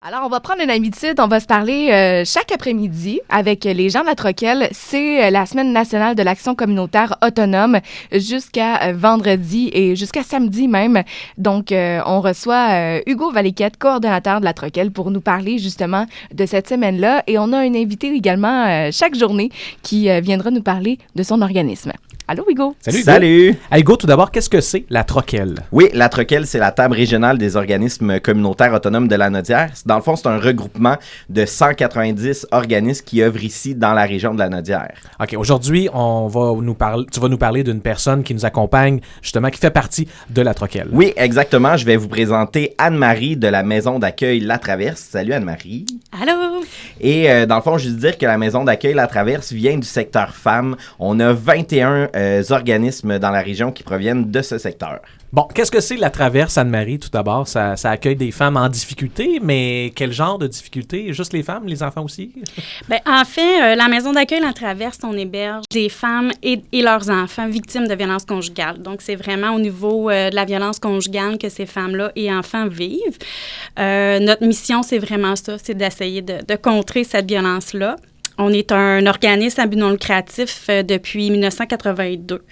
Alors, on va prendre une habitude, on va se parler chaque après-midi avec les gens de la Troquelle. C'est la semaine nationale de l'action communautaire autonome jusqu'à vendredi et jusqu'à samedi même. Donc, on reçoit Hugo Valiquette, coordonnateur de la Troquelle, pour nous parler justement de cette semaine-là. Et on a un invité également chaque journée qui viendra nous parler de son organisme. Allô, Hugo? Salut, Hugo. Salut! Hugo, tout d'abord, qu'est-ce que c'est la Troquelle? Oui, la Troquelle, c'est la table régionale des organismes communautaires autonomes de la Naudière. Dans le fond, c'est un regroupement de 190 organismes qui œuvrent ici dans la région de la Naudière. OK, aujourd'hui, tu vas nous parler d'une personne qui nous accompagne, justement, qui fait partie de la Troquelle. Oui, exactement. Je vais vous présenter Anne-Marie de la maison d'accueil La Traverse. Salut, Anne-Marie. Allô? Et dans le fond, juste dire que la maison d'accueil La Traverse vient du secteur femmes. On a 21 organismes dans la région qui proviennent de ce secteur. Bon, qu'est-ce que c'est la Traverse, Anne-Marie, tout d'abord? Ça accueille des femmes en difficulté, mais quel genre de difficulté? Juste les femmes, les enfants aussi? Bien, en fait, la maison d'accueil La Traverse, on héberge des femmes et leurs enfants victimes de violences conjugales. Donc, c'est vraiment au niveau de la violence conjugale que ces femmes-là et enfants vivent. Notre mission, c'est vraiment ça, c'est d'essayer de contrer cette violence-là. On est un organisme à but non lucratif depuis 1982.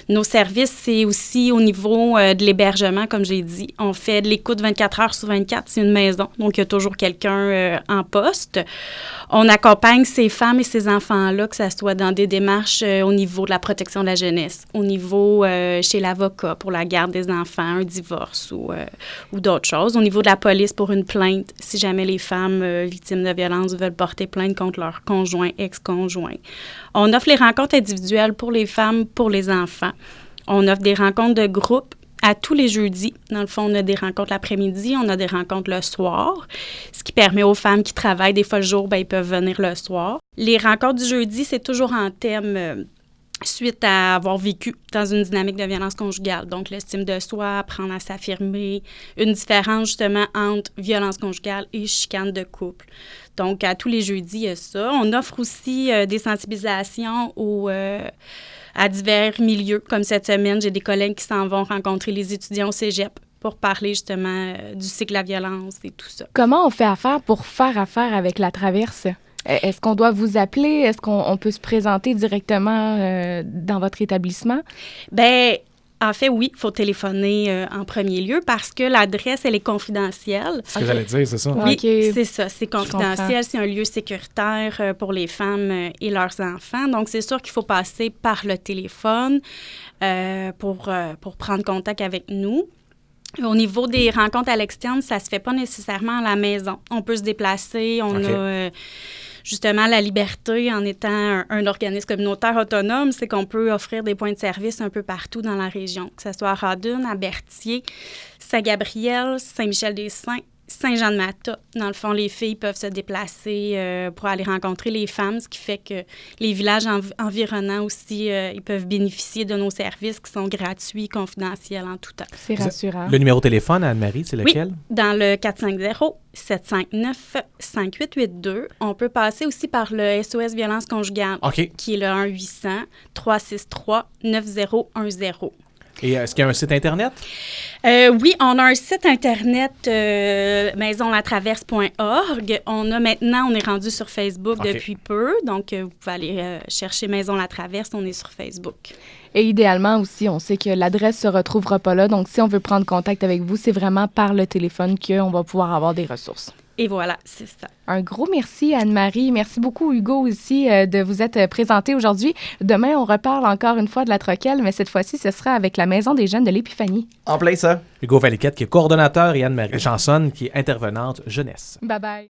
Nos services, c'est aussi au niveau de l'hébergement, comme j'ai dit. On fait de l'écoute 24 heures sur 24, c'est une maison, donc il y a toujours quelqu'un en poste. On accompagne ces femmes et ces enfants-là, que ce soit dans des démarches au niveau de la protection de la jeunesse, au niveau chez l'avocat pour la garde des enfants, un divorce ou d'autres choses, au niveau de la police pour une plainte, si jamais les femmes victimes de violences veulent porter plainte contre leur conjoint, ex-conjoint. On offre les rencontres individuelles pour les femmes, pour les enfants. On offre des rencontres de groupe à tous les jeudis. Dans le fond, on a des rencontres l'après-midi, on a des rencontres le soir, ce qui permet aux femmes qui travaillent des fois le jour, bien, ils peuvent venir le soir. Les rencontres du jeudi, c'est toujours en thème suite à avoir vécu dans une dynamique de violence conjugale. Donc, l'estime de soi, apprendre à s'affirmer, une différence justement entre violence conjugale et chicane de couple. Donc, à tous les jeudis, il y a ça. On offre aussi des sensibilisations à divers milieux. Comme cette semaine, j'ai des collègues qui s'en vont rencontrer les étudiants au cégep pour parler justement du cycle de la violence et tout ça. Comment on fait affaire pour faire affaire avec la Traverse? Est-ce qu'on doit vous appeler? Est-ce qu'on peut se présenter directement dans votre établissement? Bien, en fait, oui, il faut téléphoner en premier lieu parce que l'adresse, elle est confidentielle. C'est ce que j'allais dire, c'est ça? Oui, Okay. c'est ça. C'est confidentiel. C'est un lieu sécuritaire pour les femmes et leurs enfants. Donc, c'est sûr qu'il faut passer par le téléphone pour prendre contact avec nous. Au niveau des rencontres à l'externe, ça ne se fait pas nécessairement à la maison. On peut se déplacer. On a justement la liberté en étant un organisme communautaire autonome, c'est qu'on peut offrir des points de service un peu partout dans la région, que ce soit à Radune, à Berthier, Saint-Gabriel, Saint-Michel-des-Saints, Saint-Jean-de-Mata. Dans le fond, les filles peuvent se déplacer pour aller rencontrer les femmes, ce qui fait que les villages environnants aussi, ils peuvent bénéficier de nos services qui sont gratuits, confidentiels en tout temps. C'est rassurant. Le numéro de téléphone, Anne-Marie, c'est lequel? Oui, dans le 450-759-5882. On peut passer aussi par le SOS Violence conjugale, qui est le 1-800-363-9010. Et est-ce qu'il y a un site Internet? Oui, on a un site Internet, maisonlatraverse.org. On est rendu sur Facebook depuis peu, donc vous pouvez aller chercher Maison La Traverse, on est sur Facebook. Et idéalement aussi, on sait que l'adresse ne se retrouvera pas là, donc si on veut prendre contact avec vous, c'est vraiment par le téléphone qu'on va pouvoir avoir des ressources. Et voilà, c'est ça. Un gros merci, Anne-Marie. Merci beaucoup, Hugo, aussi, de vous être présenté aujourd'hui. Demain, on reparle encore une fois de la Troquelle, mais cette fois-ci, ce sera avec la Maison des jeunes de l'Épiphanie. En plein ça. Hugo Valiquette, qui est coordonnateur, et Anne-Marie Chansonne, qui est intervenante jeunesse. Bye-bye.